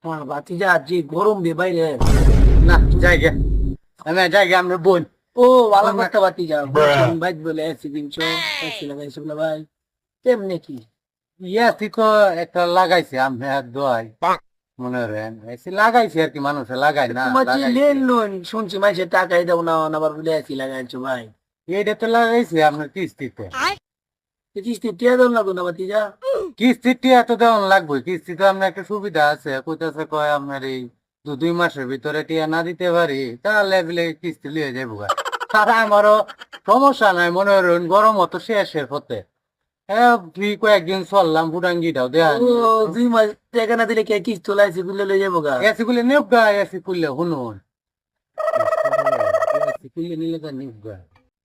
হ্যাঁ ভাতিজা যে গরম রে বাইরে। না জায়গা আমি জায়গা আমরা বোন ও ভালো কথা ভাতিজা বলছেন ভাই বলে এসি দিনছো এসি লাগাইছো না ভাই তেমনি কি ইয়াসি তো একটা লাগাইছে আমি দোয়াই মনে রেন এসি লাগাইছে আর কি মানুষে লাগাই না তোমার যে লাগাইছে লেন লোন শুনছি মাইসে টাকাই দাও না আবার বলে এসি লাগাইছো ভাই এইটা তো লাগাইছে আপনার কিস্তিতে কিস্তি টিয়া দাও না কোনো ভাতিজা কিস্তিটি এত দেওয়ান লাগবে কিস্তি তো আপনার একটা সুবিধা আছে কইতাছে কয় আপনার এই 2 মাসের ভিতরে টিয়া না দিতে পারি তাহলে বলে কিস্তি লিয়ে যাবো আর আমারও সমস্যা নাই মনে করেন গরম হতো শেষের হতে হ্যাঁ তুই কয়েকদিন চললাম ফুটাঙ্গিটাও দেয়া ও 2 মাস টাকা না দিলে কে কিস্তি লাইছে গুলো লই যাবো গা এসি গুলে নেব গা এসি খুললে শুনুন এসি খুললে নিলে গা নেব গা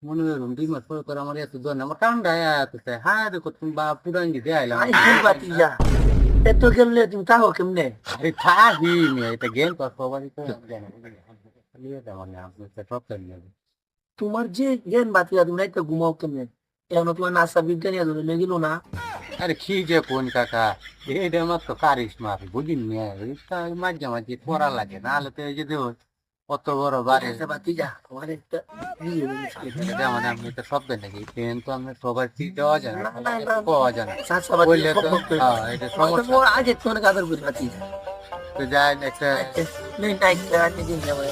মনে করুন 2 মাস পরে করে আমার এসি দোন আমার ঠান্ডা আছে হ্যাঁ দেখো তুমি বা ফুটাঙ্গি দিয়ে আইলাম আই ফুল ভাতিজা এত কেমনে তুমি তাও কেমনে আরে থাকি মেয়ে এটা গেম তো সবারই তো জানে লিয়ে দেওয়া না আপনি একটা প্রবলেম নেই তোমার যে জ্ঞান ভাতিজা তুমি রাইতে ঘুমাও কেমনে এখন তোমার নাসা বিজ্ঞানী ধরে লই গেল না আরে কি যে কোন কাকা এইটা আমার তো কারিশমা বুঝিন নিয়ে মাঝে মাঝে পড়া লাগে নাহলে তো এই যে দেখো কত বড় বাড়ি ভাতিজা তোমার একটা বিয়ে এটা মানে আমি তো শব্দ নাকি ট্রেন তো আমি সবার ঠিক দেওয়া যায় না না, না, না। পাওয়া যায় না সাসা বললে ভাতিজা তো হ্যাঁ এটা সমস্যা আগে তোমার আদর করি ভাতিজা তো যাই একটা নেই নাই দিন যাবো